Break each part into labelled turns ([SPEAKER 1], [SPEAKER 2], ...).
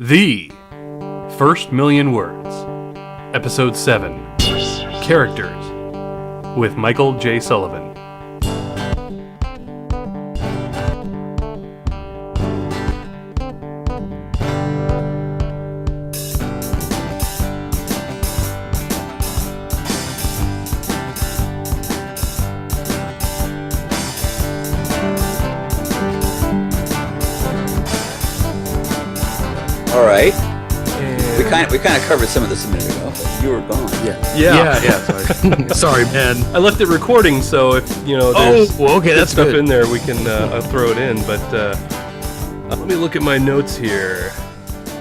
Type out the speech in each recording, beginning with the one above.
[SPEAKER 1] The First Million Words, Episode 7, Characters, with Michael J. Sullivan.
[SPEAKER 2] All right. We kind of covered some of this a minute ago, but you were gone.
[SPEAKER 1] Yeah. Sorry, man. I left it recording, so if there's
[SPEAKER 3] that's
[SPEAKER 1] stuff
[SPEAKER 3] good.
[SPEAKER 1] in there, we can I'll throw it in. But let me look at my notes here.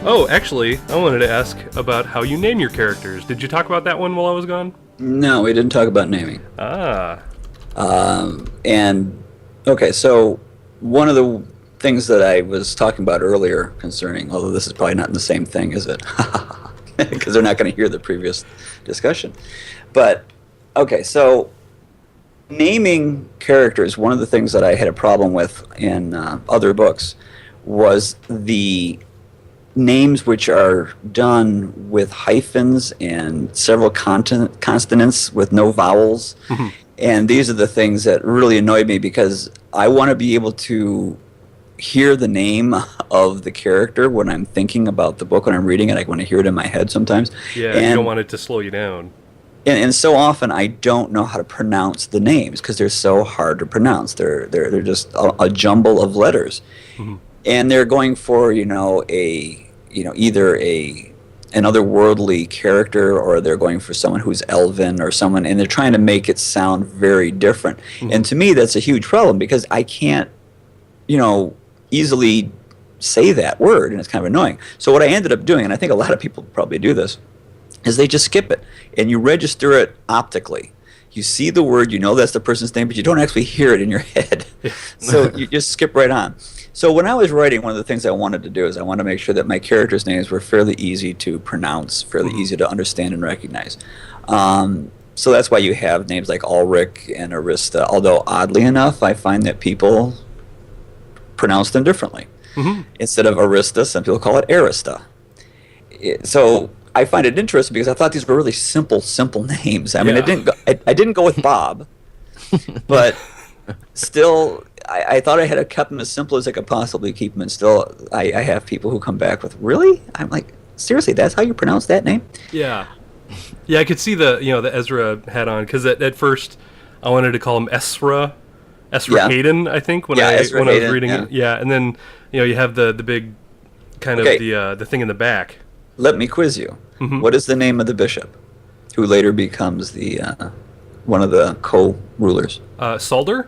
[SPEAKER 1] Oh, actually, I wanted to ask about how you name your characters. Did you talk about that one while I was gone?
[SPEAKER 2] No, we didn't talk about naming. Okay, so one of the things that I was talking about earlier concerning, although this is probably not the same thing, is it? Because they're not going to hear the previous discussion. But, okay, so naming characters, one of the things that I had a problem with in other books was the names which are done with hyphens and several consonants with no vowels.
[SPEAKER 1] Mm-hmm.
[SPEAKER 2] And these are the things that really annoyed me because I want to be able to hear the name of the character when I'm thinking about the book, when I'm reading it. I want to hear it in my head sometimes.
[SPEAKER 1] Yeah, you don't want it to slow you down.
[SPEAKER 2] And so often I don't know how to pronounce the names because they're so hard to pronounce. They're just a jumble of letters. Mm-hmm. And they're going for either an otherworldly character, or they're going for someone who's elven or someone, and they're trying to make it sound very different. Mm-hmm. And to me, that's a huge problem because I can't, easily say that word, and it's kind of annoying. So what I ended up doing, and I think a lot of people probably do this, is they just skip it, and you register it optically. You see the word, you know that's the person's name, but you don't actually hear it in your head. So you just skip right on. So when I was writing, one of the things I wanted to do is I wanted to make sure that my characters' names were fairly easy to pronounce, fairly easy to understand and recognize. So that's why you have names like Ulrich and Arista, although oddly enough, I find that people pronounce them differently. Mm-hmm. Instead of Arista, some people call it Arista. So I find it interesting because I thought these were really simple names. I mean, I didn't go with Bob, but still, I thought I had kept them as simple as I could possibly keep them, and still, I have people who come back with, really? I'm like, seriously, that's how you pronounce that name?
[SPEAKER 1] Yeah. Yeah, I could see the Ezra hat on, because at first I wanted to call him Ezra Hayden, I think, when I was reading it. Yeah, and then you have the big kind of the thing in the back.
[SPEAKER 2] Let me quiz you. Mm-hmm. What is the name of the bishop, who later becomes the one of the co-rulers?
[SPEAKER 1] Solder?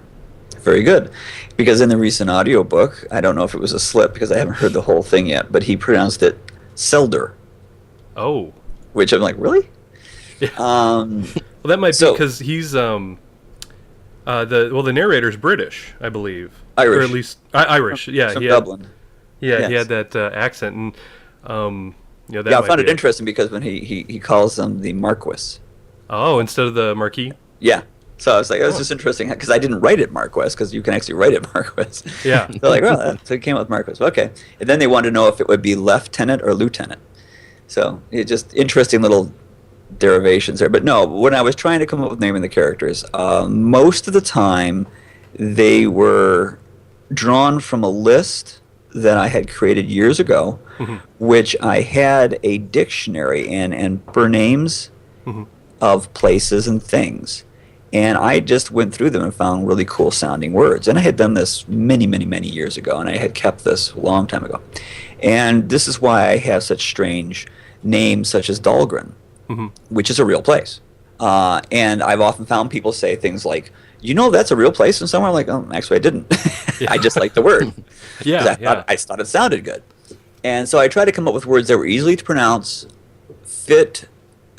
[SPEAKER 2] Very good. Because in the recent audiobook, I don't know if it was a slip because I haven't heard the whole thing yet, but he pronounced it Selder.
[SPEAKER 1] Oh.
[SPEAKER 2] Which I'm like, really?
[SPEAKER 1] Yeah. Well, that might be because he's the narrator's British, I believe.
[SPEAKER 2] Irish.
[SPEAKER 1] Or at least Irish. Yeah,
[SPEAKER 2] From Dublin.
[SPEAKER 1] Yeah,
[SPEAKER 2] yes.
[SPEAKER 1] He had that accent, and that
[SPEAKER 2] I found it interesting because when he calls them the Marquis.
[SPEAKER 1] Oh, instead of the Marquis?
[SPEAKER 2] Yeah. So I was like, it was just interesting because I didn't write it Marquis because you can actually write it Marquis.
[SPEAKER 1] Yeah.
[SPEAKER 2] They're like, well, so it came up with Marquis. Okay. And then they wanted to know if it would be lieutenant or lieutenant. So it just interesting little derivations there. But no, when I was trying to come up with naming the characters, most of the time they were drawn from a list that I had created years ago, mm-hmm. which I had a dictionary and per names mm-hmm. of places and things. And I just went through them and found really cool sounding words. And I had done this many, many, many years ago, and I had kept this a long time ago. And this is why I have such strange names such as Dahlgren, mm-hmm. which is a real place. And I've often found people say things like, that's a real place in somewhere. I'm like, oh, actually I didn't. Yeah. I just liked the word. I thought it sounded good. And so I tried to come up with words that were easy to pronounce, fit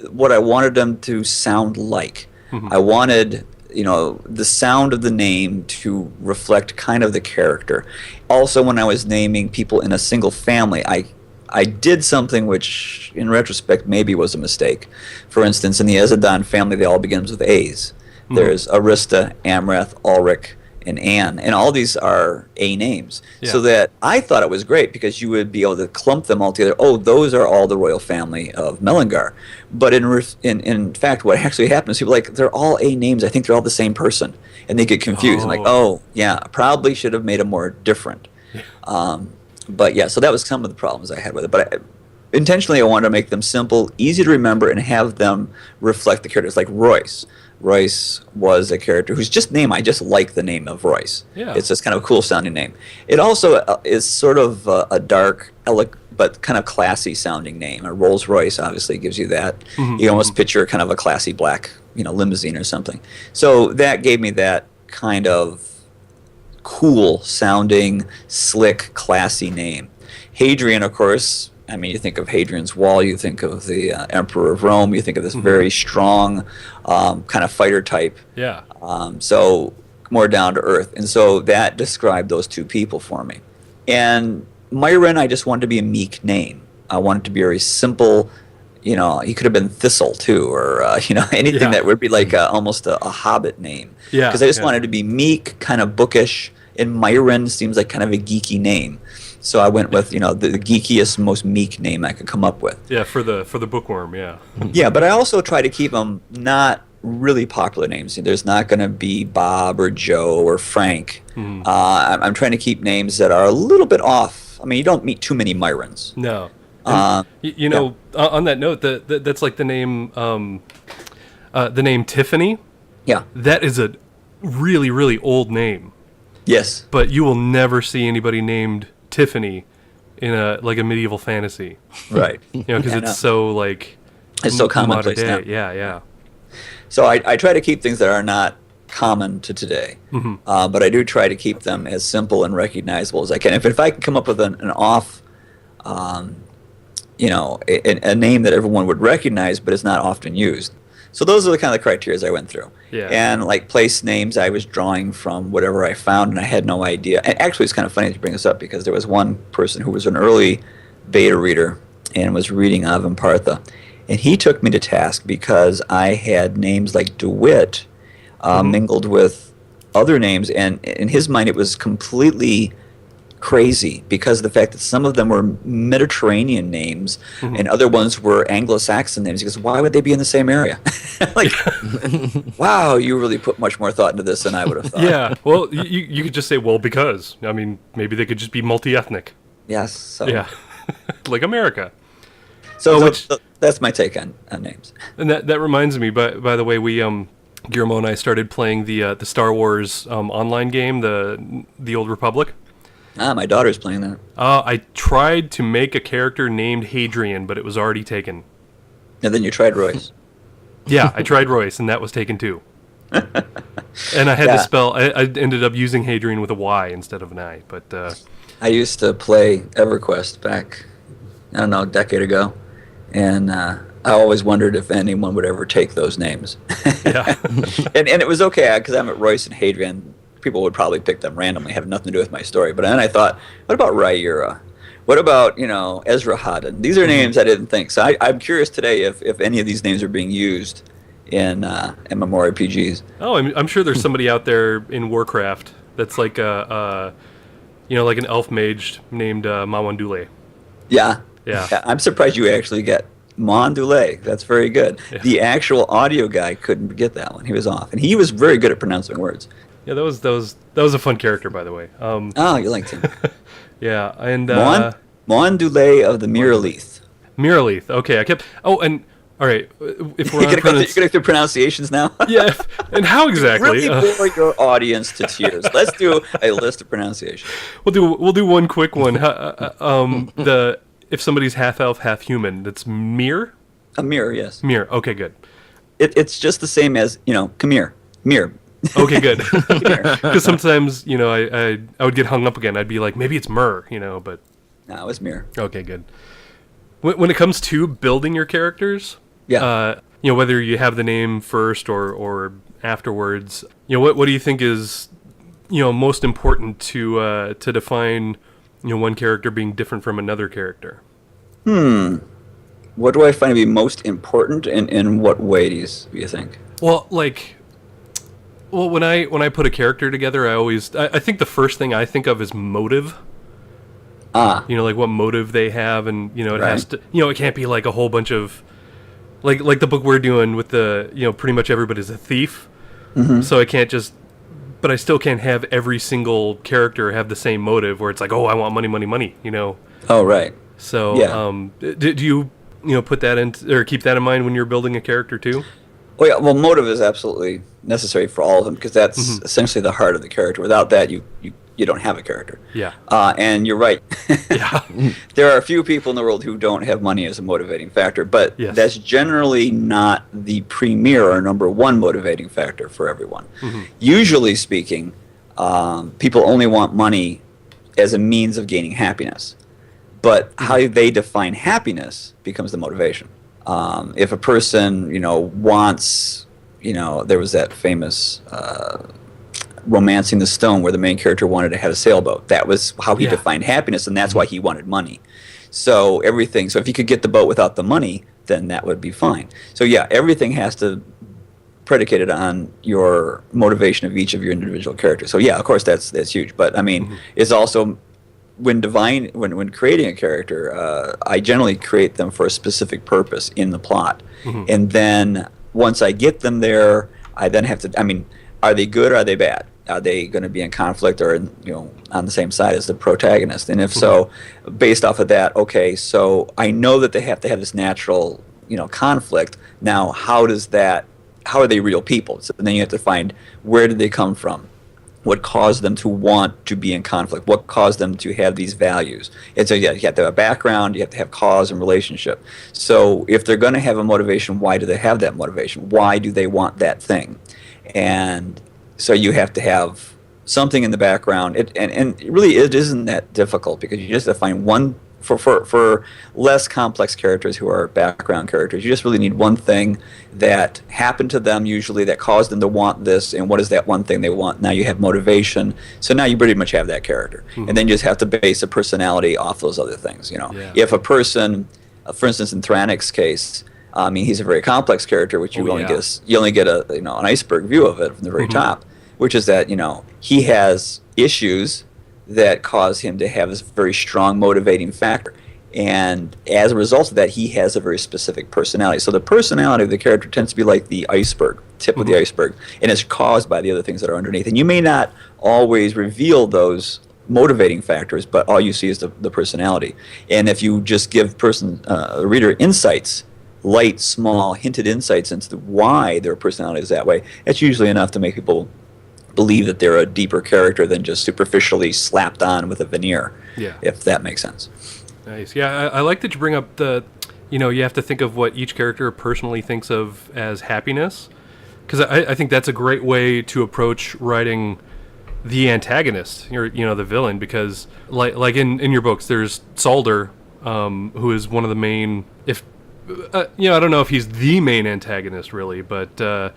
[SPEAKER 2] what I wanted them to sound like. Mm-hmm. I wanted, the sound of the name to reflect kind of the character. Also, when I was naming people in a single family, I did something which, in retrospect, maybe was a mistake. For instance, in the Ezadon family, they all begins with A's. Mm-hmm. There's Arista, Amrath, Ulrich, and Anne, and all these are A names.
[SPEAKER 1] Yeah.
[SPEAKER 2] So that I thought it was great because you would be able to clump them all together. Oh, those are all the royal family of Mellingar. But in fact, what actually happens, people are like, they're all A names. I think they're all the same person. And they get confused. I'm like, oh, yeah, probably should have made them more different. But yeah, so that was some of the problems I had with it. But intentionally, I wanted to make them simple, easy to remember, and have them reflect the characters. Like Royce. Royce was a character whose just name, I just like the name of Royce.
[SPEAKER 1] Yeah.
[SPEAKER 2] It's just kind of a cool sounding name. It also is sort of a dark, but kind of classy sounding name. A Rolls Royce obviously gives you that.
[SPEAKER 1] Mm-hmm.
[SPEAKER 2] You almost picture kind of a classy black, limousine or something. So that gave me that kind of cool sounding, slick, classy name. Hadrian, of course. I mean, you think of Hadrian's Wall, you think of the Emperor of Rome, you think of this very strong kind of fighter type.
[SPEAKER 1] Yeah.
[SPEAKER 2] So more down to earth. And so that described those two people for me. And Myron, I just wanted to be a meek name. I wanted to be very simple. He could have been Thistle too, or anything that would be like almost a hobbit name.
[SPEAKER 1] Yeah.
[SPEAKER 2] Because I just wanted to be meek, kind of bookish, and Myron seems like kind of a geeky name. So I went with the geekiest, most meek name I could come up with.
[SPEAKER 1] Yeah, for the bookworm, yeah.
[SPEAKER 2] Yeah, but I also try to keep them not really popular names. There's not going to be Bob or Joe or Frank. I'm trying to keep names that are a little bit off. I mean, you don't meet too many Myrons.
[SPEAKER 1] No. On that note, that's like the name Tiffany.
[SPEAKER 2] Yeah.
[SPEAKER 1] That is a really, really old name.
[SPEAKER 2] Yes.
[SPEAKER 1] But you will never see anybody named Tiffany in a medieval fantasy.
[SPEAKER 2] Right.
[SPEAKER 1] Because it's so like...
[SPEAKER 2] It's so commonplace now.
[SPEAKER 1] Yeah.
[SPEAKER 2] So I try to keep things that are not common to today. But I do try to keep them as simple and recognizable as I can. If I can come up with an off... a name that everyone would recognize, but it's not often used. So those are the kind of criteria I went through.
[SPEAKER 1] Yeah.
[SPEAKER 2] And like place names, I was drawing from whatever I found, and I had no idea. And actually, it's kind of funny to bring this up because there was one person who was an early beta reader and was reading Avampartha, and he took me to task because I had names like DeWitt mingled with other names, and in his mind, it was completely crazy because of the fact that some of them were Mediterranean names and other ones were Anglo-Saxon names. He goes, why would they be in the same area? Like, wow, you really put much more thought into this than I would have thought.
[SPEAKER 1] Yeah, well, you could just say, well, because. I mean, maybe they could just be multi-ethnic.
[SPEAKER 2] Yes. So.
[SPEAKER 1] Yeah, like America.
[SPEAKER 2] So that's my take on names.
[SPEAKER 1] And that reminds me, by the way, we Guillermo and I started playing the Star Wars online game, the Old Republic.
[SPEAKER 2] My daughter's playing that.
[SPEAKER 1] I tried to make a character named Hadrian, but it was already taken.
[SPEAKER 2] And then you tried Royce.
[SPEAKER 1] Yeah, I tried Royce, and that was taken too. And I had to spell... I ended up using Hadrian with a Y instead of an I, but...
[SPEAKER 2] I used to play EverQuest back, I don't know, a decade ago, and I always wondered if anyone would ever take those names.
[SPEAKER 1] Yeah.
[SPEAKER 2] and it was okay, because I'm at Royce and Hadrian. People would probably pick them randomly, have nothing to do with my story. But then I thought, what about Rhaenyra? What about, Ezra Haddon? These are names I didn't think. So I'm curious today if any of these names are being used in MMORPGs.
[SPEAKER 1] Oh, I'm sure there's somebody out there in Warcraft that's like like an elf mage named Mawandule.
[SPEAKER 2] Yeah.
[SPEAKER 1] Yeah.
[SPEAKER 2] I'm surprised you actually get Mawandule. That's very good. Yeah. The actual audio guy couldn't get that one. He was off. And he was very good at pronouncing words.
[SPEAKER 1] Yeah, that was a fun character, by the way.
[SPEAKER 2] You liked him.
[SPEAKER 1] Yeah, and
[SPEAKER 2] Mawandule of the Miraleith.
[SPEAKER 1] Miraleith. Okay, I kept. Oh, and all right. If we're
[SPEAKER 2] you're gonna go through pronunciations now.
[SPEAKER 1] Yeah, and how exactly?
[SPEAKER 2] Really bore your audience to tears. Let's do a list of pronunciations.
[SPEAKER 1] We'll do one quick one. If somebody's half elf, half human, that's Mir.
[SPEAKER 2] A Mir, yes.
[SPEAKER 1] Mir. Okay, good.
[SPEAKER 2] It's just the same as come here, Mir.
[SPEAKER 1] Okay, good. Because sometimes, I would get hung up again. I'd be like, maybe it's Myrrh, but...
[SPEAKER 2] No, it's Mir.
[SPEAKER 1] Okay, good. When it comes to building your characters, whether you have the name first or afterwards, what do you think is, most important to define, one character being different from another character?
[SPEAKER 2] What do I find to be most important, and in what way do you think?
[SPEAKER 1] Well, like Well, when I put a character together, I think the first thing I think of is motive. Like what motive they have, and it has to, it can't be like a whole bunch of, like the book we're doing with the, pretty much everybody's a thief. Mm-hmm. So I can't just, but I still can't have every single character have the same motive where it's like, oh, I want money, money, money,
[SPEAKER 2] Oh, right.
[SPEAKER 1] So, do you, put that in, or keep that in mind when you're building a character too?
[SPEAKER 2] Oh, yeah. Well, motive is absolutely necessary for all of them because that's essentially the heart of the character. Without that, you don't have a character.
[SPEAKER 1] Yeah.
[SPEAKER 2] And you're right.
[SPEAKER 1] Yeah.
[SPEAKER 2] There are a few people in the world who don't have money as a motivating factor, but that's generally not the premier or number one motivating factor for everyone. Mm-hmm. Usually speaking, people only want money as a means of gaining happiness. But how they define happiness becomes the motivation. If a person, wants, there was that famous Romancing the Stone where the main character wanted to have a sailboat. That was how he defined happiness, and that's why he wanted money. So if he could get the boat without the money, then that would be fine. So everything has to predicated on your motivation of each of your individual characters. So of course that's huge. But I mean, it's also when creating a character, I generally create them for a specific purpose in the plot, and then once I get them there, I then have to. I mean, are they good or are they bad? Are they going to be in conflict or on the same side as the protagonist? And if so, based off of that, okay, so I know that they have to have this natural conflict. Now, how are they real people? So then you have to find where did they come from. What caused them to want to be in conflict? What caused them to have these values? And so you have to have a background, you have to have cause and relationship. So if they're going to have a motivation, why do they have that motivation? Why do they want that thing? And so you have to have something in the background. And really it isn't that difficult because you just have to find one. For less complex characters who are background characters, you just really need one thing that happened to them usually that caused them to want this, and what is that one thing they want? Now you have motivation, so now you pretty much have that character, and then you just have to base a personality off those other things. If a person, for instance, in Thranik's case, I mean, he's a very complex character, which you only get a an iceberg view of it from the very top, which is that he has issues that cause him to have this very strong motivating factor. And as a result of that, he has a very specific personality. So the personality of the character tends to be like the iceberg, tip of the iceberg, and it's caused by the other things that are underneath. And you may not always reveal those motivating factors, but all you see is the personality. And if you just give a reader insights, light, small, hinted insights into why their personality is that way, that's usually enough to make people believe that they're a deeper character than just superficially slapped on with a veneer, if that makes sense.
[SPEAKER 1] Nice. Yeah, I like that you bring up you have to think of what each character personally thinks of as happiness, because I think that's a great way to approach writing the antagonist, the villain, because like in your books, there's Solder, who is one of the main, I don't know if he's the main antagonist really, but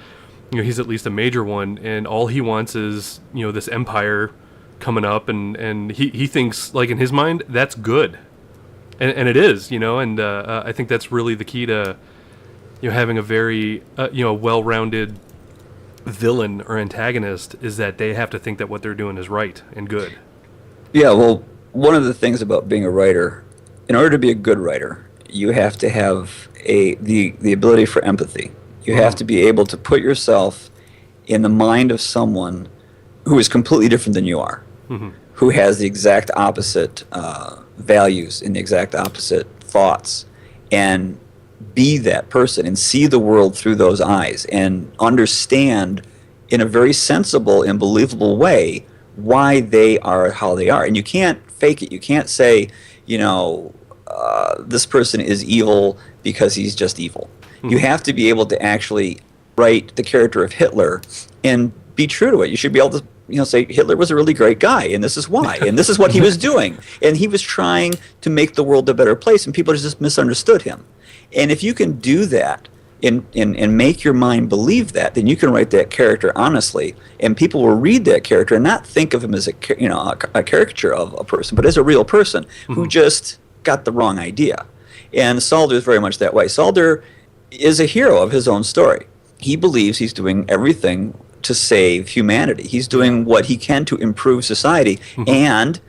[SPEAKER 1] he's at least a major one, and all he wants is this empire coming up, and he thinks, like, in his mind that's good, and it is, and I think that's really the key to having a very well-rounded villain or antagonist, is that they have to think that what they're doing is right and good.
[SPEAKER 2] Yeah, well, one of the things about being a writer, in order to be a good writer, you have to have the ability for empathy. You have to be able to put yourself in the mind of someone who is completely different than you are, who has the exact opposite values and the exact opposite thoughts, and be that person and see the world through those eyes and understand in a very sensible and believable way why they are how they are. And you can't fake it. You can't say, this person is evil because he's just evil. You have to be able to actually write the character of Hitler and be true to it. You should be able to say Hitler was a really great guy, and this is why, and this is what he was doing. And he was trying to make the world a better place, and people just misunderstood him. And if you can do that and make your mind believe that, then you can write that character honestly, and people will read that character and not think of him as a caricature of a person, but as a real person who just got the wrong idea. And Solder is very much that way. Solder is a hero of his own story. He believes he's doing everything to save humanity. He's doing what he can to improve society, and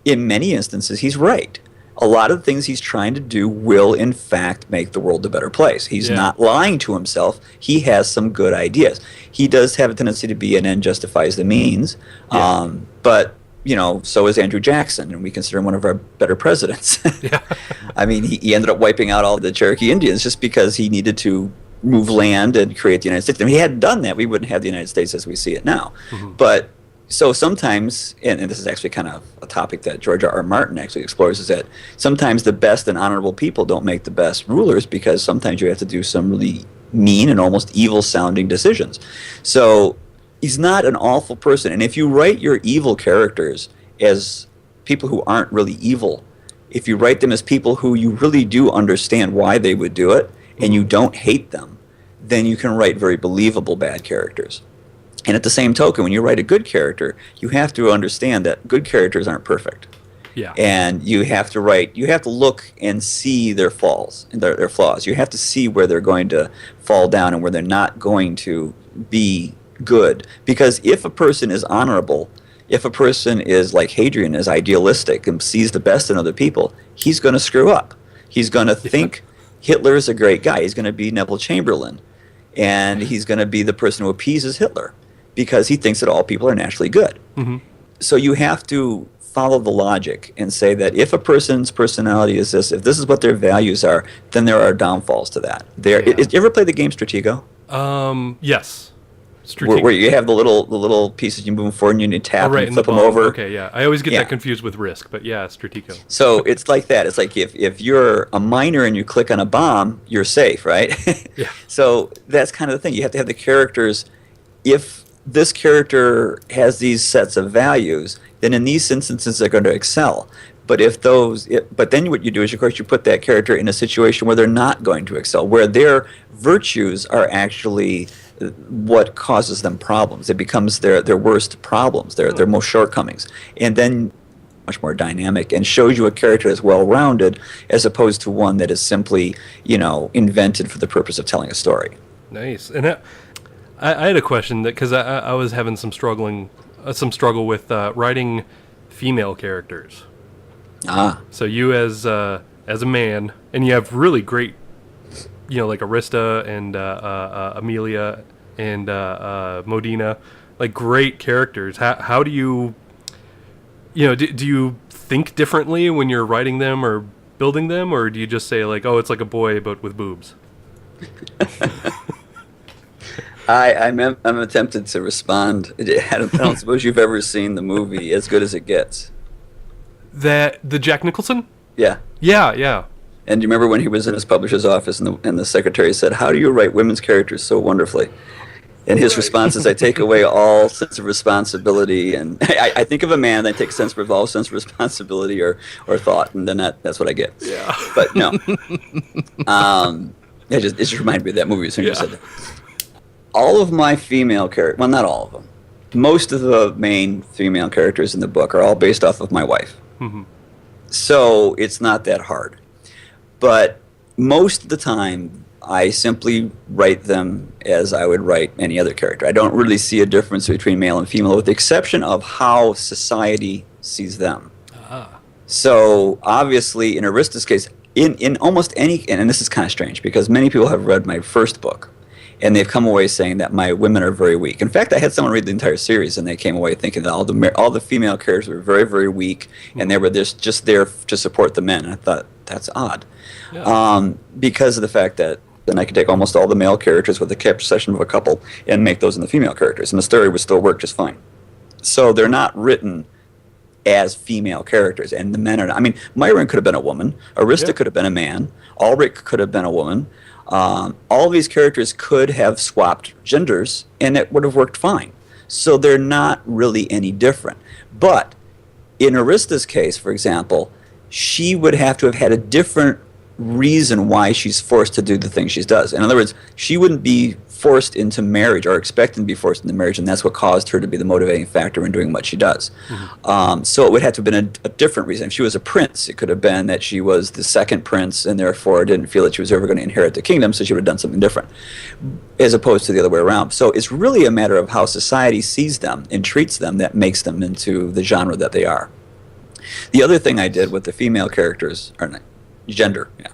[SPEAKER 2] in many instances, he's right. A lot of the things he's trying to do will, in fact, make the world a better place. He's not lying to himself. He has some good ideas. He does have a tendency to be an end justifies the means, but so is Andrew Jackson, and we consider him one of our better presidents. I mean, he ended up wiping out all the Cherokee Indians just because he needed to move land and create the United States. If he hadn't done that, we wouldn't have the United States as we see it now. But so sometimes, and this is actually kind of a topic that George R. Martin actually explores, is that sometimes the best and honorable people don't make the best rulers, because sometimes you have to do some really mean and almost evil-sounding decisions. So he's not an awful person. And if you write your evil characters as people who aren't really evil, if you write them as people who you really do understand why they would do it, and you don't hate them, then you can write very believable bad characters. And at the same token, when you write a good character, you have to understand that good characters aren't perfect. And you have to look and see their flaws and their flaws. You have to see where they're going to fall down and where they're not going to be good. Because if a person is honorable, if a person is like Hadrian, is idealistic and sees the best in other people, he's going to screw up. He's going to think Hitler is a great guy. He's going to be Neville Chamberlain, and he's going to be the person who appeases Hitler because he thinks that all people are naturally good. So you have to follow the logic and say that if a person's personality is this, if this is what their values are, then there are downfalls to that. You ever play the game Stratego?
[SPEAKER 1] Yes.
[SPEAKER 2] Where you have the little pieces you move forward and you need to tap and flip them over.
[SPEAKER 1] Okay, I always get that confused with Risk, but Stratego.
[SPEAKER 2] So it's like that. It's like if you're a miner and you click on a bomb, you're safe, right? So that's kind of the thing. You have to have the characters. If this character has these sets of values, then in these instances they're going to excel. But then what you do is, of course, you put that character in a situation where they're not going to excel, where their virtues are actually what causes them problems. It becomes their worst problems, their most shortcomings. And then much more dynamic and shows you a character that's well-rounded as opposed to one that is simply, invented for the purpose of telling a story.
[SPEAKER 1] Nice. And I had a question because I was having some struggle with writing female characters. So you as a man, and you have really great, like Arista and Amelia and Modena, like great characters. How do you, do you think differently when you're writing them or building them, or do you just say like, oh, it's like a boy but with boobs?
[SPEAKER 2] I'm tempted to respond. I don't suppose you've ever seen the movie As Good as It Gets.
[SPEAKER 1] The Jack Nicholson?
[SPEAKER 2] Yeah.
[SPEAKER 1] Yeah.
[SPEAKER 2] And do you remember when he was in his publisher's office and the secretary said, "How do you write women's characters so wonderfully?" And his response is, "I take away all sense of responsibility, and I think of a man, I take all sense of responsibility or thought, and then that's what I get."
[SPEAKER 1] Yeah.
[SPEAKER 2] But no. It just reminded me of that movie as soon as you said that. All of my female characters, well, not all of them, most of the main female characters in the book are all based off of my wife. So it's not that hard. But most of the time, I simply write them as I would write any other character. I don't really see a difference between male and female, with the exception of how society sees them. So obviously, in Arista's case, in almost any, and this is kind of strange, because many people have read my first book, and they've come away saying that my women are very weak. In fact, I had someone read the entire series, and they came away thinking that all the female characters were very, very weak, and they were just there to support the men. And I thought, that's odd. Because of the fact that then I could take almost all the male characters with the obsession of a couple and make those into female characters, and the story would still work just fine. So they're not written as female characters, and the men are not. I mean, Myron could have been a woman, Arista could have been a man, Ulrich could have been a woman. All these characters could have swapped genders, and it would have worked fine. So they're not really any different. But in Arista's case, for example, she would have to have had a different reason why she's forced to do the things she does. In other words, she wouldn't be forced into marriage or expected to be forced into marriage, and that's what caused her to be the motivating factor in doing what she does. So it would have to have been a different reason. If she was a prince, it could have been that she was the second prince and therefore didn't feel that she was ever going to inherit the kingdom, so she would have done something different, as opposed to the other way around. So it's really a matter of how society sees them and treats them that makes them into the genre that they are. The other thing I did with the female characters, or not, gender, yeah,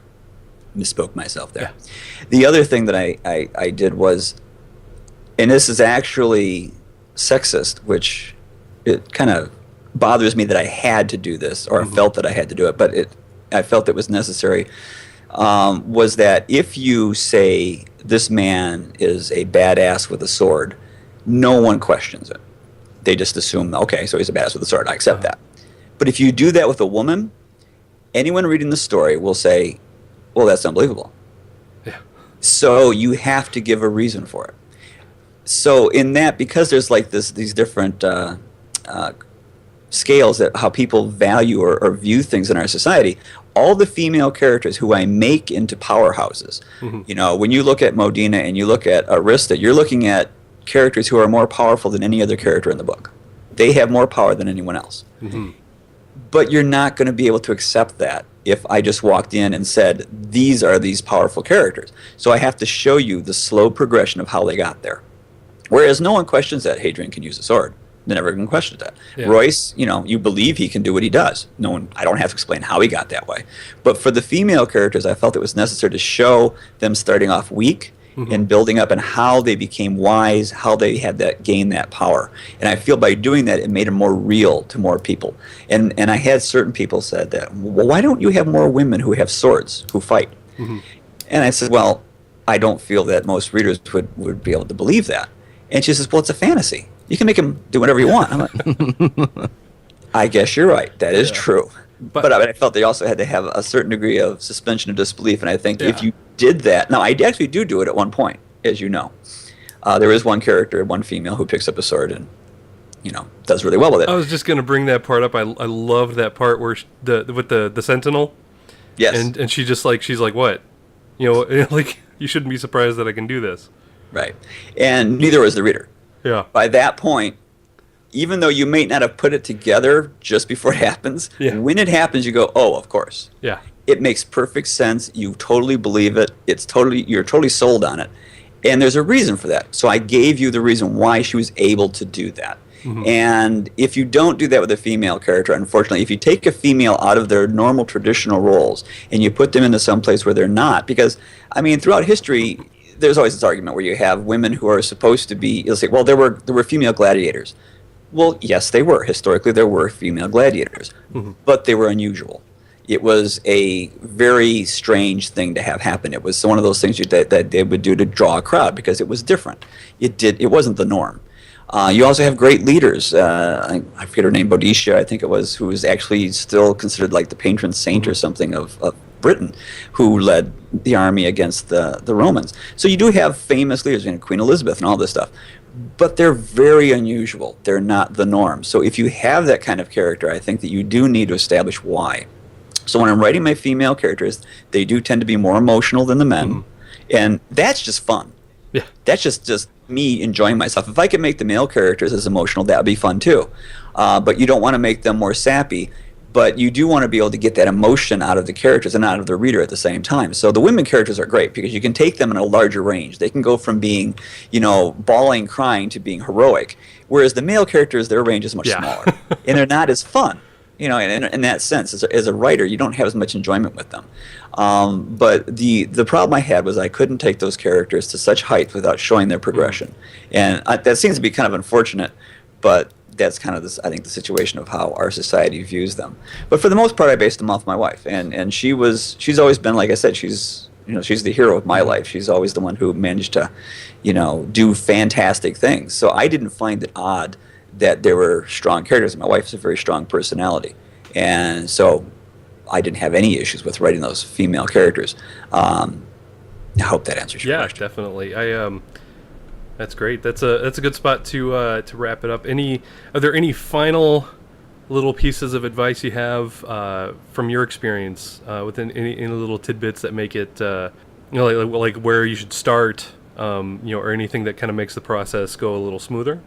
[SPEAKER 2] misspoke myself there. Yeah. The other thing that I did was, and this is actually sexist, which it kind of bothers me that I had to do this, or I felt that I had to do it, but I felt it was necessary, was that if you say this man is a badass with a sword, no one questions it. They just assume, okay, so he's a badass with a sword, I accept that. But if you do that with a woman, anyone reading the story will say, well, that's unbelievable. Yeah. So you have to give a reason for it. So in that, because there's like these different scales that how people value or view things in our society, all the female characters who I make into powerhouses, you know, when you look at Modena and you look at Arista, you're looking at characters who are more powerful than any other character in the book. They have more power than anyone else. But you're not going to be able to accept that if I just walked in and said, these are these powerful characters. So I have to show you the slow progression of how they got there. Whereas no one questions that Hadrian can use a sword. They never even questioned that. Yeah. Royce, you know, you believe he can do what he does. No one, I don't have to explain how he got that way. But for the female characters, I felt it was necessary to show them starting off weak and building up, and how they became wise, how they had that gain that power. And I feel by doing that, it made them more real to more people. And I had certain people said that, well, why don't you have more women who have swords, who fight? And I said, well, I don't feel that most readers would be able to believe that. And she says, well, it's a fantasy. You can make them do whatever you want. I'm like, I guess you're right. That is true. But I felt they also had to have a certain degree of suspension of disbelief, and I think if you did that, now I actually do it at one point, as you know. There is one character, one female, who picks up a sword and, you know, does really well with it.
[SPEAKER 1] I was just going to bring that part up. I loved that part where with the sentinel.
[SPEAKER 2] Yes.
[SPEAKER 1] And she's like, what? You know, like, you shouldn't be surprised that I can do this.
[SPEAKER 2] Right. And neither was the reader.
[SPEAKER 1] Yeah.
[SPEAKER 2] By that point, even though you may not have put it together just before it happens, when it happens, you go, oh, of course.
[SPEAKER 1] Yeah.
[SPEAKER 2] It makes perfect sense. You totally believe it. You're totally sold on it. And there's a reason for that. So I gave you the reason why she was able to do that. And if you don't do that with a female character, unfortunately, if you take a female out of their normal traditional roles and you put them into some place where they're not, because, I mean, throughout history, there's always this argument where you have women who are supposed to be, you'll say, well, there were female gladiators. Well, yes, they were. Historically, there were female gladiators, but they were unusual. It was a very strange thing to have happen. It was one of those things that they would do to draw a crowd because it was different. It wasn't the norm. You also have great leaders. I forget her name, Boadicea, I think it was, who was actually still considered like the patron saint or something of Britain, who led the army against the Romans. So you do have famous leaders, Queen Elizabeth and all this stuff. But they're very unusual. They're not the norm. So if you have that kind of character, I think that you do need to establish why. So when I'm writing my female characters, they do tend to be more emotional than the men. And that's just fun. Yeah. That's just me enjoying myself. If I could make the male characters as emotional, that would be fun too. But you don't want to make them more sappy. But you do want to be able to get that emotion out of the characters and out of the reader at the same time. So the women characters are great because you can take them in a larger range. They can go from being, you know, bawling, crying to being heroic. Whereas the male characters, their range is much smaller. And they're not as fun. You know, in that sense, as a writer, you don't have as much enjoyment with them. But the problem I had was I couldn't take those characters to such height without showing their progression. And that seems to be kind of unfortunate, but that's kind of I think the situation of how our society views them. But for the most part, I based them off my wife, and she's always been, like I said, she's the hero of my life. She's always the one who managed to, do fantastic things. So I didn't find it odd that there were strong characters. My wife has a very strong personality, and so I didn't have any issues with writing those female characters. I hope that answers your question.
[SPEAKER 1] Yeah, definitely. That's great. That's a good spot to wrap it up. Are there any final little pieces of advice you have from your experience with any little tidbits that make it, like where you should start, or anything that kind of makes the process go a little smoother?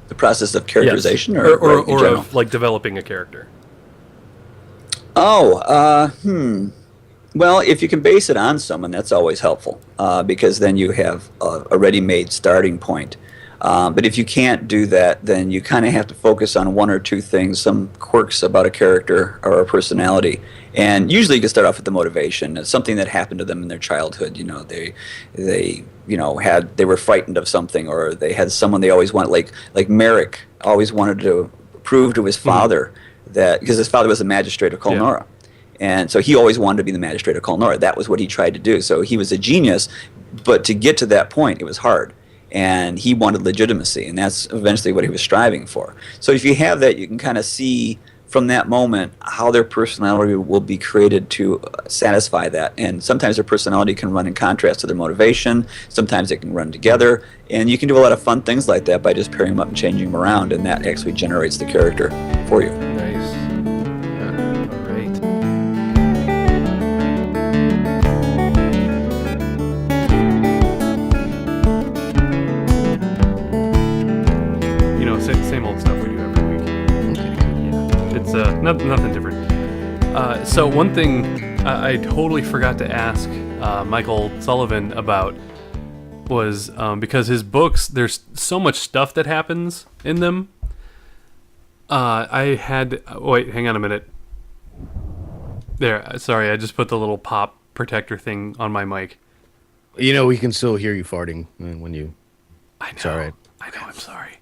[SPEAKER 2] The process of characterization,
[SPEAKER 1] yes. or of like developing a character.
[SPEAKER 2] Well, if you can base it on someone, that's always helpful, because then you have a ready-made starting point. But if you can't do that, then you kind of have to focus on one or two things, some quirks about a character or a personality. And usually you can start off with the motivation. It's something that happened to them in their childhood. They were frightened of something, or they had someone they always wanted, like Merrick always wanted to prove to his father that, because his father was a magistrate of Colnora. Yeah. And so he always wanted to be the magistrate of Colnora. That was what he tried to do. So he was a genius, but to get to that point, it was hard. And he wanted legitimacy, and that's eventually what he was striving for. So if you have that, you can kind of see from that moment how their personality will be created to satisfy that. And sometimes their personality can run in contrast to their motivation. Sometimes it can run together. And you can do a lot of fun things like that by just pairing them up and changing them around, and that actually generates the character for you.
[SPEAKER 1] Nice. Nothing different. So one thing I totally forgot to ask Michael Sullivan about was because his books, there's so much stuff that happens in them. Wait, hang on a minute. There, sorry, I just put the little pop protector thing on my mic.
[SPEAKER 3] We can still hear you farting when you...
[SPEAKER 1] I know.
[SPEAKER 3] It's all right.
[SPEAKER 1] I know, I'm sorry.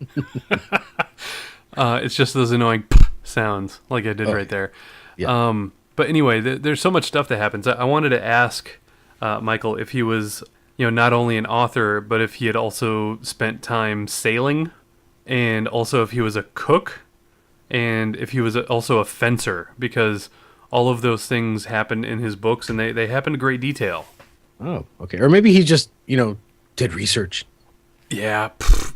[SPEAKER 1] It's just those annoying sounds like I did right there. Yeah. But anyway, there's so much stuff that happens. I wanted to ask Michael if he was, not only an author, but if he had also spent time sailing, and also if he was a cook, and if he was also a fencer, because all of those things happen in his books, and they happen in great detail.
[SPEAKER 3] Oh, okay. Or maybe he just, did research.
[SPEAKER 1] Yeah,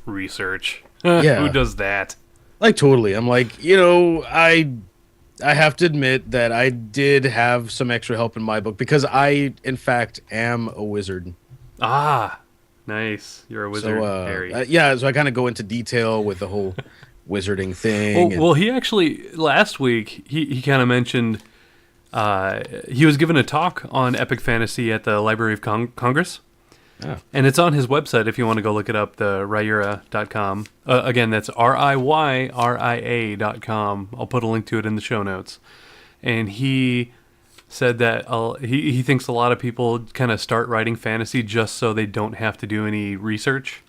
[SPEAKER 1] research.
[SPEAKER 3] Yeah.
[SPEAKER 1] Who does that?
[SPEAKER 3] Like, totally. I'm like, I have to admit that I did have some extra help in my book, because I, in fact, am a wizard.
[SPEAKER 1] Ah, nice. You're a wizard, Harry.
[SPEAKER 3] So I kind of go into detail with the whole wizarding thing.
[SPEAKER 1] Well, he actually, last week, he kind of mentioned he was given a talk on epic fantasy at the Library of Congress. Oh. And it's on his website if you want to go look it up, the Ryura.com. Again, that's RIYRIA.com. I'll put a link to it in the show notes. And he said that he thinks a lot of people kind of start writing fantasy just so they don't have to do any research.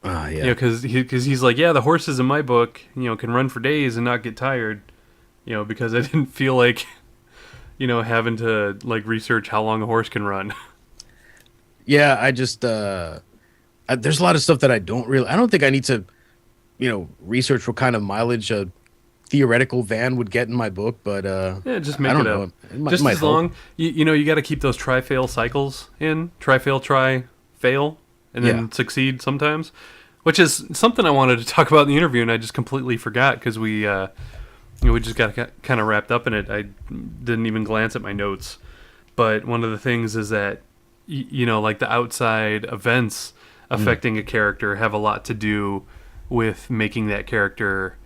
[SPEAKER 3] Yeah.
[SPEAKER 1] Because he's like, the horses in my book, can run for days and not get tired, because I didn't feel like, having to like research how long a horse can run.
[SPEAKER 3] Yeah, I just there's a lot of stuff that I don't think I need to, research what kind of mileage a theoretical van would get in my book, but
[SPEAKER 1] just make it up. Just as long, you got to keep those try-fail cycles in. Try-fail, try-fail, and then succeed sometimes, which is something I wanted to talk about in the interview, and I just completely forgot because we just got kind of wrapped up in it. I didn't even glance at my notes. But one of the things is that like the outside events affecting a character have a lot to do with making that character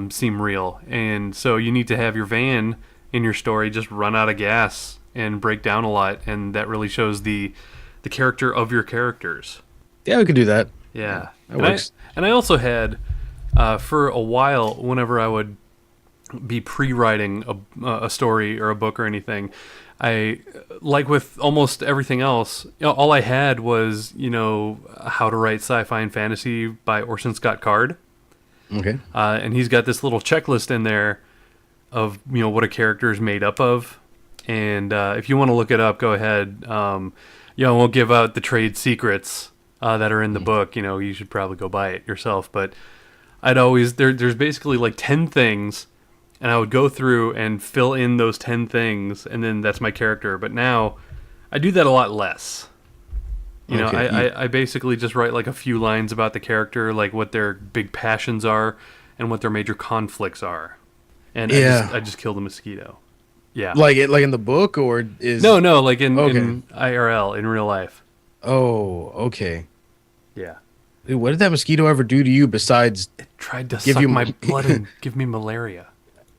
[SPEAKER 1] seem real. And so you need to have your van in your story just run out of gas and break down a lot, and that really shows the character of your characters.
[SPEAKER 3] Yeah, we could do that.
[SPEAKER 1] Yeah.
[SPEAKER 3] That works.
[SPEAKER 1] And I also had, for a while, whenever I would be pre-writing a story or a book or anything, I, like with almost everything else, all I had was, How to Write Sci-Fi and Fantasy by Orson Scott Card.
[SPEAKER 3] Okay.
[SPEAKER 1] And he's got this little checklist in there of, what a character is made up of. And if you want to look it up, go ahead. We'll give out the trade secrets that are in the book. You should probably go buy it yourself. But I'd always, there's basically like 10 things. And I would go through and fill in those 10 things, and then that's my character. But now, I do that a lot less. I basically just write like a few lines about the character, like what their big passions are, and what their major conflicts are. and I just killed a mosquito. Yeah.
[SPEAKER 3] Like in the book, or is
[SPEAKER 1] no, like in IRL, in real life.
[SPEAKER 3] Oh, okay.
[SPEAKER 1] Yeah.
[SPEAKER 3] Dude, what did that mosquito ever do to you besides
[SPEAKER 1] it tried to suck my blood and give me malaria?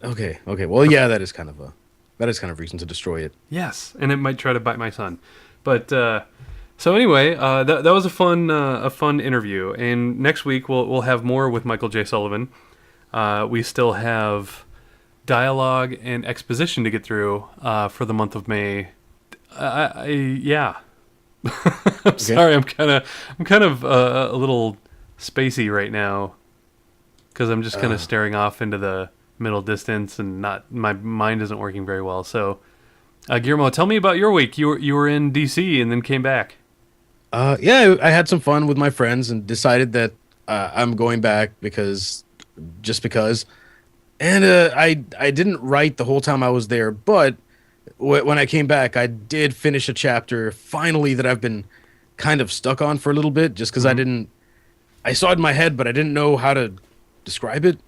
[SPEAKER 3] Okay. Well, yeah, that is kind of reason to destroy it.
[SPEAKER 1] Yes, and it might try to bite my son. But so anyway, that was a fun interview. And next week we'll have more with Michael J. Sullivan. We still have dialogue and exposition to get through for the month of May. Yeah. I'm sorry. I'm kind of a little spacey right now because I'm just kind of staring off into the middle distance and my mind isn't working very well. So, Guillermo, tell me about your week. You were in DC and then came back.
[SPEAKER 3] Yeah, I had some fun with my friends and decided that I'm going back because. And I didn't write the whole time I was there, but when I came back, I did finish a chapter finally that I've been kind of stuck on for a little bit, just because I saw it in my head, but I didn't know how to describe it.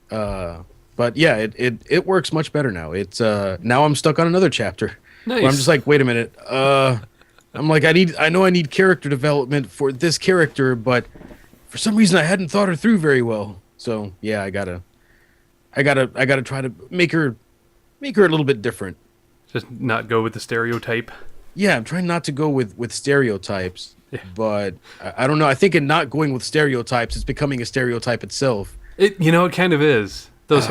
[SPEAKER 3] But yeah, it works much better now. It's now I'm stuck on another chapter.
[SPEAKER 1] Nice.
[SPEAKER 3] Where I'm just like, wait a minute. I'm like, I know I need character development for this character, but for some reason I hadn't thought her through very well. So yeah, I gotta try to make her a little bit different.
[SPEAKER 1] Just not go with the stereotype.
[SPEAKER 3] Yeah, I'm trying not to go with stereotypes, but I don't know. I think in not going with stereotypes, it's becoming a stereotype itself.
[SPEAKER 1] It kind of is. There's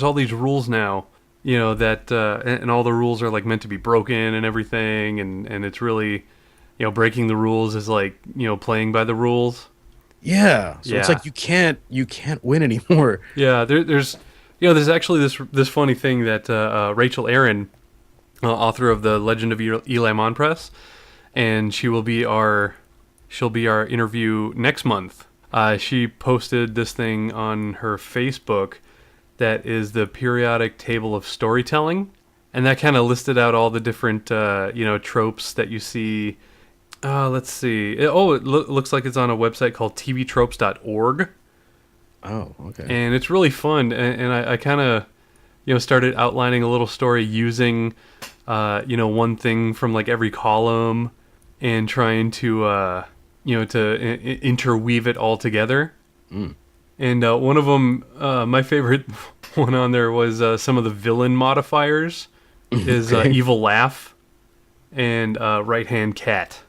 [SPEAKER 1] all these rules now, that and all the rules are like meant to be broken and everything, and it's really, breaking the rules is like, playing by the rules.
[SPEAKER 3] Yeah. So it's like you can't win anymore.
[SPEAKER 1] Yeah, there's actually this funny thing that Rachel Aaron, author of the Legend of Eli Monpress, and she'll be our interview next month. She posted this thing on her Facebook that is the periodic table of storytelling, and that kind of listed out all the different tropes that you see. Let's see. It looks like it's on a website called tvtropes.org.
[SPEAKER 3] Oh, okay.
[SPEAKER 1] And it's really fun. And I kind of, started outlining a little story using, one thing from like every column and trying to, to interweave it all together.
[SPEAKER 3] Mm.
[SPEAKER 1] And one of them, my favorite one on there was some of the villain modifiers is evil laugh and right hand cat.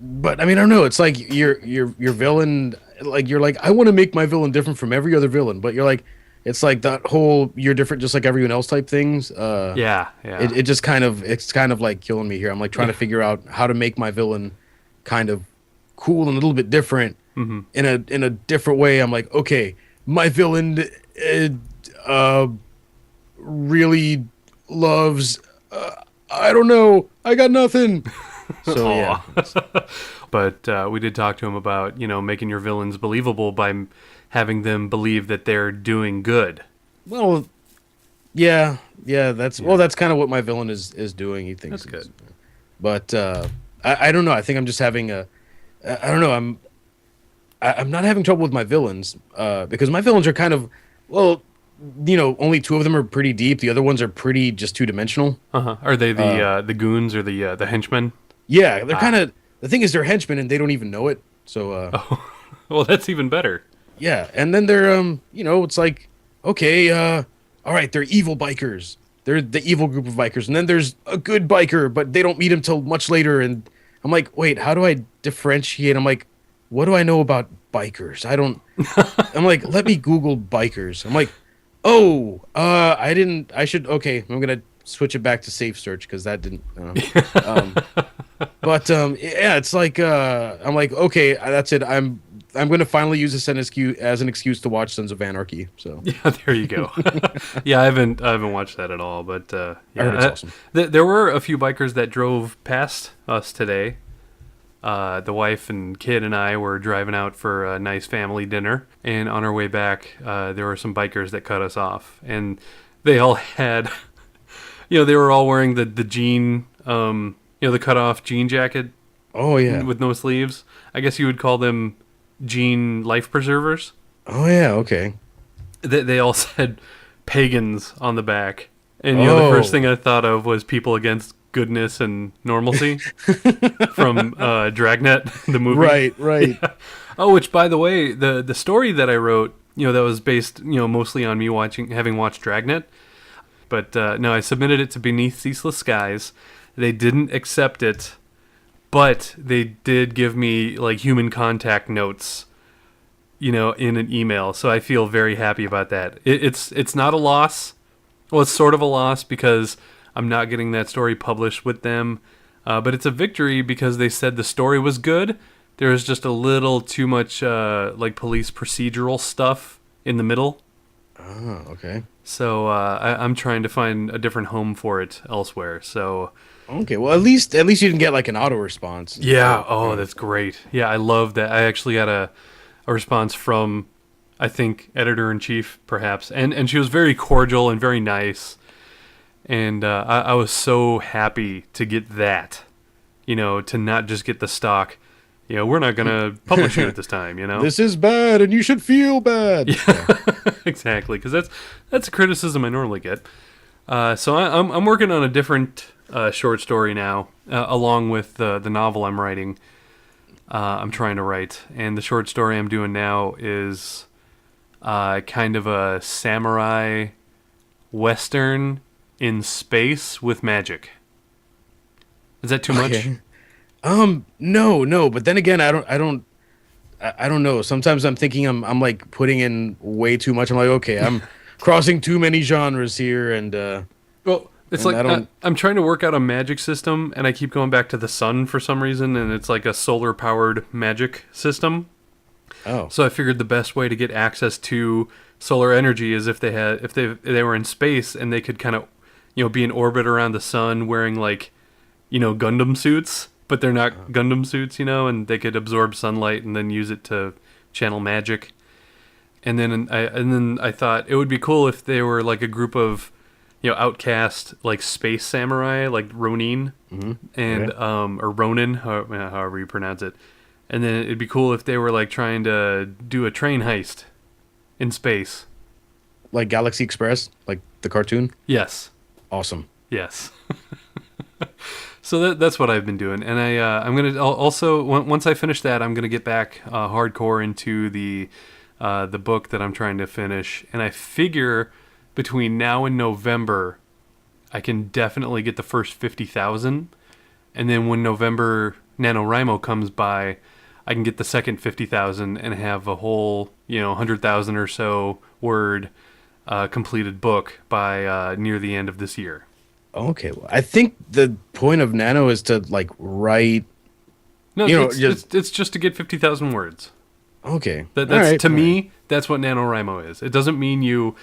[SPEAKER 3] But I mean, I don't know. It's like your villain. Like you're like, I want to make my villain different from every other villain. But you're like, it's like that whole you're different just like everyone else type things.
[SPEAKER 1] Yeah.
[SPEAKER 3] It just it's kind of like killing me here. I'm like trying to figure out how to make my villain kind of cool and a little bit different in a different way. I'm like, okay, my villain really loves. I don't know. I got nothing. So yeah.
[SPEAKER 1] But we did talk to him about making your villains believable by having them believe that they're doing good.
[SPEAKER 3] Well, yeah. That's kind of what my villain is doing. He thinks
[SPEAKER 1] that's good.
[SPEAKER 3] But I don't know. I think I'm just having I don't know. I'm not having trouble with my villains because my villains are kind of only two of them are pretty deep. The other ones are pretty just two-dimensional.
[SPEAKER 1] Are they the goons or the henchmen?
[SPEAKER 3] Yeah, they're kind of. The thing is, they're henchmen and they don't even know it. So.
[SPEAKER 1] Well, that's even better.
[SPEAKER 3] Yeah, and then they're it's like, okay, all right, they're evil bikers. They're the evil group of bikers, and then there's a good biker, but they don't meet him till much later. And I'm like, wait, how do I differentiate? I'm like, what do I know about bikers? I don't. I'm like, let me Google bikers. I'm like, oh, I didn't. I should. Okay, I'm gonna switch it back to safe search because that didn't. But yeah, it's like I'm like, okay, that's it. I'm going to finally use this as an excuse to watch Sons of Anarchy. So
[SPEAKER 1] yeah, there you go. Yeah, I haven't watched that at all, but
[SPEAKER 3] I heard it's awesome.
[SPEAKER 1] There were a few bikers that drove past us today. The wife and kid and I were driving out for a nice family dinner, and on our way back, there were some bikers that cut us off, and they all had, they were all wearing the jean, the cut-off jean jacket.
[SPEAKER 3] Oh yeah,
[SPEAKER 1] with no sleeves. I guess you would call them jean life preservers.
[SPEAKER 3] Oh yeah, okay.
[SPEAKER 1] They all said pagans on the back. And the first thing I thought of was people against goodness and normalcy from Dragnet, the movie.
[SPEAKER 3] Right.
[SPEAKER 1] Yeah. Oh, which, by the way, the story that I wrote, that was based, mostly on me having watched Dragnet. But no, I submitted it to Beneath Ceaseless Skies. They didn't accept it, but they did give me like human contact notes, in an email. So I feel very happy about that. It's not a loss. Well, it's sort of a loss because I'm not getting that story published with them. But it's a victory because they said the story was good. There was just a little too much like police procedural stuff in the middle.
[SPEAKER 3] Oh, okay.
[SPEAKER 1] So I'm trying to find a different home for it elsewhere. So
[SPEAKER 3] okay, well at least you didn't get like an auto response.
[SPEAKER 1] Yeah. Oh, that's great. Yeah, I love that. I actually got a response from, I think, editor-in-chief, perhaps. And she was very cordial and very nice. And I was so happy to get that, to not just get the stock, we're not going to publish you at this time,
[SPEAKER 3] This is bad, and you should feel bad.
[SPEAKER 1] Yeah, exactly, because that's a criticism I normally get. So I'm working on a different short story now, along with the novel I'm writing. I'm trying to write, and the short story I'm doing now is kind of a samurai western in space with magic. Is that too much?
[SPEAKER 3] No, but then again, I don't know. Sometimes I'm thinking I'm like putting in way too much. I'm like, okay, I'm crossing too many genres here, and
[SPEAKER 1] well, it's like I'm trying to work out a magic system, and I keep going back to the sun for some reason, and it's like a solar powered magic system.
[SPEAKER 3] Oh,
[SPEAKER 1] so I figured the best way to get access to solar energy is if they were in space and they could kind of be in orbit around the sun wearing like Gundam suits, but they're not Gundam suits, and they could absorb sunlight and then use it to channel magic. And then I thought it would be cool if they were like a group of outcast like space samurai, like Ronin, and or Ronin, however you pronounce it. And then it'd be cool if they were like trying to do a train heist in space,
[SPEAKER 3] like Galaxy Express, like the cartoon.
[SPEAKER 1] Yes.
[SPEAKER 3] Awesome.
[SPEAKER 1] Yes. So that's what I've been doing, and I'm gonna also once I finish that, I'm gonna get back hardcore into the book that I'm trying to finish, and I figure between now and November, I can definitely get the first 50,000, and then when November NaNoWriMo comes by, I can get the second 50,000 and have a whole 100,000 or so word completed book by near the end of this year.
[SPEAKER 3] Okay, well, I think the point of Nano is to like write.
[SPEAKER 1] No, it's just to get 50,000 words.
[SPEAKER 3] Okay,
[SPEAKER 1] that's right, to me. That's what NaNoWriMo is. It doesn't mean you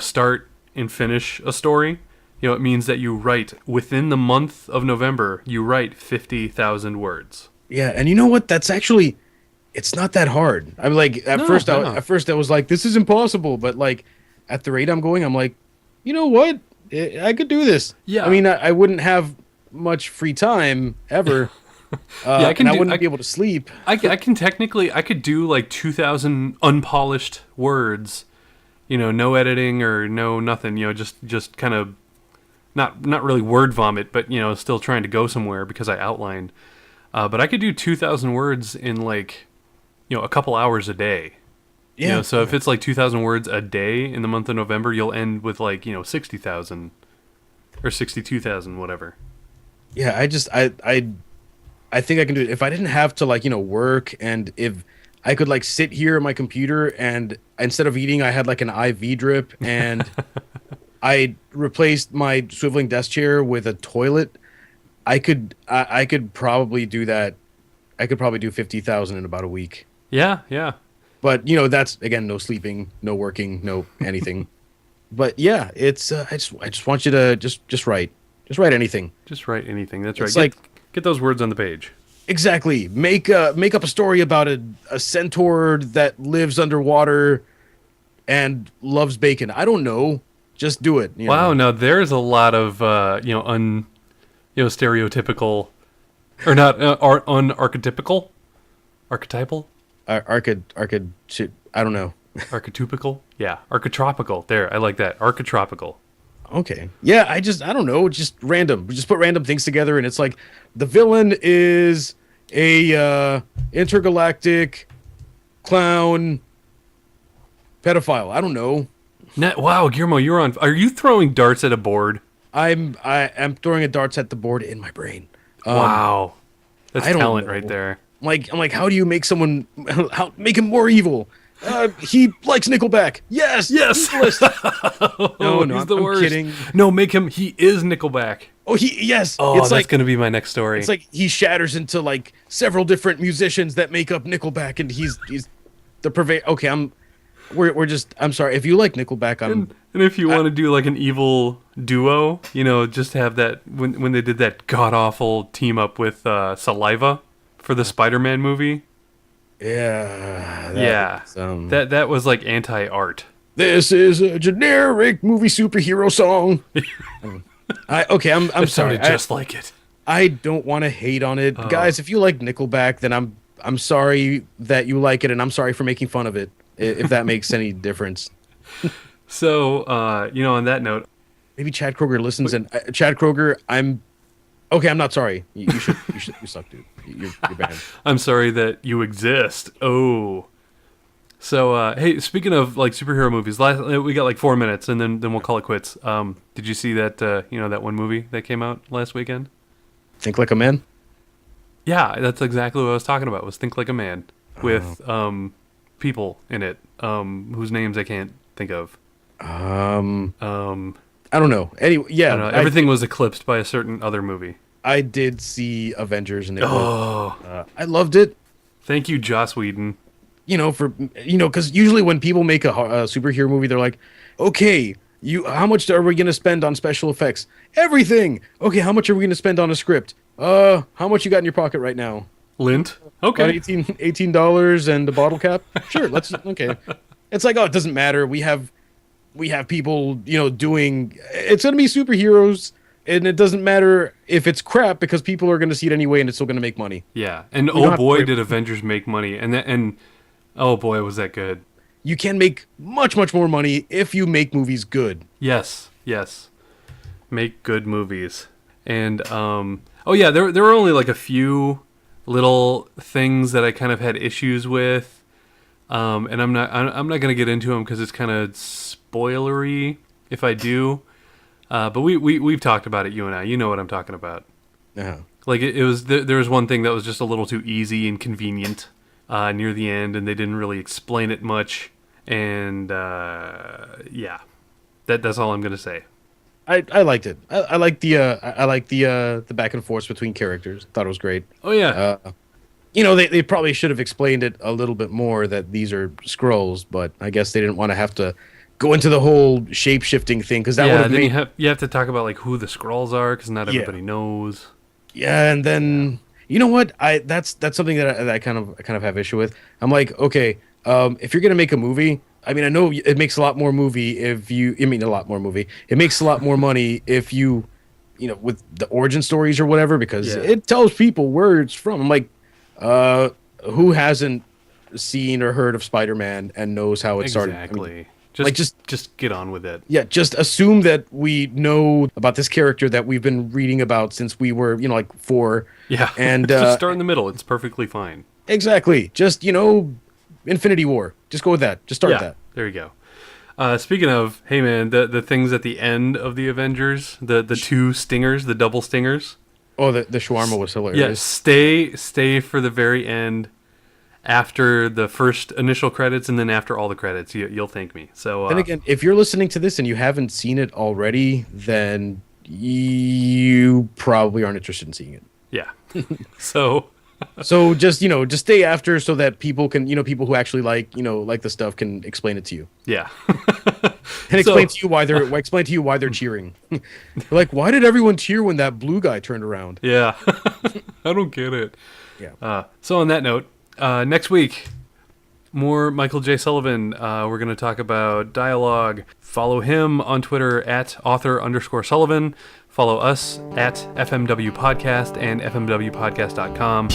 [SPEAKER 1] start and finish a story. It means that you write within the month of November. You write 50,000 words.
[SPEAKER 3] Yeah, and you know what? That's actually, it's not that hard. I'm like at first I was like, this is impossible, but like at the rate I'm going, I'm like, you know what? I could do this.
[SPEAKER 1] Yeah.
[SPEAKER 3] I mean, I wouldn't have much free time ever. I wouldn't be able to sleep.
[SPEAKER 1] I could do like 2,000 unpolished words, no editing or no nothing, just kind of not really word vomit, but still trying to go somewhere because I outlined. But I could do 2,000 words in like, a couple hours a day. Yeah. So if it's like 2,000 words a day in the month of November, you'll end with like 60,000 or 62,000, whatever.
[SPEAKER 3] Yeah, I think I can do it if I didn't have to like work, and if I could like sit here at my computer and instead of eating, I had like an IV drip, and I replaced my swiveling desk chair with a toilet. I could probably do that. I could probably do 50,000 in about a week.
[SPEAKER 1] Yeah, yeah.
[SPEAKER 3] But that's again no sleeping, no working, no anything. But yeah, it's I just want you to just write anything.
[SPEAKER 1] Just write anything. That's
[SPEAKER 3] it's
[SPEAKER 1] right. Get those words on the page.
[SPEAKER 3] Exactly. Make up a story about a centaur that lives underwater and loves bacon. I don't know. Just do it.
[SPEAKER 1] Wow. Now there's a lot of stereotypical, or not unarchetypical, archetypal.
[SPEAKER 3] I don't know.
[SPEAKER 1] Archetypical? Yeah, archetropical. There, I like that. Archetropical.
[SPEAKER 3] Okay. Yeah, I don't know, just random. We just put random things together and it's like the villain is a intergalactic clown pedophile. I don't know.
[SPEAKER 1] Wow, Guillermo, you're on. Are you throwing darts at a board?
[SPEAKER 3] I am throwing a darts at the board in my brain.
[SPEAKER 1] Wow. That's
[SPEAKER 3] I don't
[SPEAKER 1] talent
[SPEAKER 3] know.
[SPEAKER 1] right there.
[SPEAKER 3] I'm like, how do you make someone make him more evil? He likes Nickelback. Yes.
[SPEAKER 1] Yes.
[SPEAKER 3] No,
[SPEAKER 1] he's the
[SPEAKER 3] I'm
[SPEAKER 1] worst.
[SPEAKER 3] kidding.
[SPEAKER 1] No, make him. He is Nickelback.
[SPEAKER 3] Oh, yes.
[SPEAKER 1] Oh,
[SPEAKER 3] It's
[SPEAKER 1] that's
[SPEAKER 3] like
[SPEAKER 1] gonna be my next story.
[SPEAKER 3] it's like he shatters into like several different musicians that make up Nickelback, and he's the purveyor. Okay, we're just. I'm sorry if you like Nickelback.
[SPEAKER 1] And if you want to do like an evil duo, just have that when they did that god awful team up with Saliva for the Spider-Man movie.
[SPEAKER 3] Yeah.
[SPEAKER 1] That was like anti-art.
[SPEAKER 3] This is a generic movie superhero song. I'm
[SPEAKER 1] It
[SPEAKER 3] sorry.
[SPEAKER 1] sounded just like it.
[SPEAKER 3] I don't want to hate on it, guys. If you like Nickelback, then I'm sorry that you like it, and I'm sorry for making fun of it. If that makes any difference.
[SPEAKER 1] So, on that note,
[SPEAKER 3] Maybe Chad Kroger listens, and Chad Kroger, I'm not sorry. You suck, dude. You're banned.
[SPEAKER 1] I'm sorry that you exist. Oh. So, hey, speaking of like superhero movies, we got like 4 minutes, and then we'll call it quits. Did you see that that one movie that came out last weekend?
[SPEAKER 3] Think Like a Man?
[SPEAKER 1] Yeah, that's exactly what I was talking about. Was Think Like a Man with people in it whose names I can't think of.
[SPEAKER 3] I don't know. Anyway, yeah.
[SPEAKER 1] I don't know. Everything was eclipsed by a certain other movie.
[SPEAKER 3] I did see Avengers, and
[SPEAKER 1] I
[SPEAKER 3] loved it.
[SPEAKER 1] Thank you, Joss Whedon.
[SPEAKER 3] Because usually when people make a superhero movie, they're like, okay, how much are we going to spend on special effects? Everything. Okay, how much are we going to spend on a script? How much you got in your pocket right now?
[SPEAKER 1] Lint. Okay.
[SPEAKER 3] $18 and a bottle cap. Sure, okay. It's like, it doesn't matter. We have people, doing. It's going to be superheroes. And it doesn't matter if it's crap because people are going to see it anyway, and it's still going to make money.
[SPEAKER 1] Yeah, and oh boy, did Avengers make money, and oh boy, was that good.
[SPEAKER 3] You can make much, much more money if you make movies good.
[SPEAKER 1] Yes, make good movies, and there were only like a few little things that I kind of had issues with, and I'm not going to get into them because it's kind of spoilery if I do. But we've talked about it, you and I. You know what I'm talking about.
[SPEAKER 3] Uh-huh.
[SPEAKER 1] Like it was there was one thing that was just a little too easy and convenient near the end, and they didn't really explain it much. And that's all I'm gonna say.
[SPEAKER 3] I liked it. I like the back and forth between characters. Thought it was great.
[SPEAKER 1] Oh yeah.
[SPEAKER 3] They probably should have explained it a little bit more that these are Skrulls, but I guess they didn't want to have to go into the whole shape-shifting thing because that would have made...
[SPEAKER 1] you have to talk about like who the Skrulls are because not everybody knows.
[SPEAKER 3] Yeah, and then you know what? That's something that I kind of have issue with. I'm like, okay, if you're gonna make a movie, I mean, I know it makes a lot more movie if you. I mean, a lot more movie. It makes a lot more money if you, with the origin stories or whatever because it tells people where it's from. I'm like, who hasn't seen or heard of Spider-Man and knows how it started?
[SPEAKER 1] Exactly.
[SPEAKER 3] I mean,
[SPEAKER 1] Just get on with it.
[SPEAKER 3] Yeah, just assume that we know about this character that we've been reading about since we were, like 4.
[SPEAKER 1] Yeah,
[SPEAKER 3] and
[SPEAKER 1] just start in the middle. It's perfectly fine.
[SPEAKER 3] Exactly. Just Infinity War. Just go with that. Just start with that.
[SPEAKER 1] There you go. Speaking of, hey man, the things at the end of the Avengers, the 2 stingers, the double stingers.
[SPEAKER 3] Oh, the shawarma was hilarious.
[SPEAKER 1] Yeah, stay for the very end. After the first initial credits and then after all the credits, you'll thank me. So
[SPEAKER 3] then again, if you're listening to this and you haven't seen it already, then you probably aren't interested in seeing it.
[SPEAKER 1] Yeah. So
[SPEAKER 3] just just stay after so that people can people who actually like the stuff can explain it to you.
[SPEAKER 1] Yeah.
[SPEAKER 3] And explain to you why they're cheering. They're like, why did everyone cheer when that blue guy turned around?
[SPEAKER 1] Yeah. I don't get it.
[SPEAKER 3] Yeah.
[SPEAKER 1] So on that note. Next week, more Michael J. Sullivan. We're going to talk about dialogue. Follow him on Twitter at author_Sullivan. Follow us at FMW Podcast and FMWpodcast.com.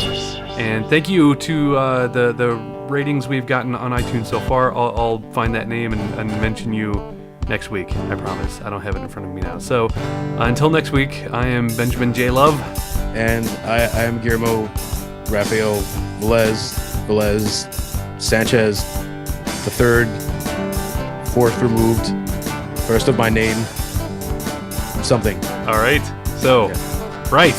[SPEAKER 1] And thank you to the ratings we've gotten on iTunes so far. I'll find that name and mention you next week, I promise. I don't have it in front of me now. So until next week, I am Benjamin J. Love.
[SPEAKER 3] And I am Guillermo Rafael Velez Sanchez, the third, fourth removed, first of my name, something.
[SPEAKER 1] All right. So,
[SPEAKER 3] Okay.
[SPEAKER 1] Right.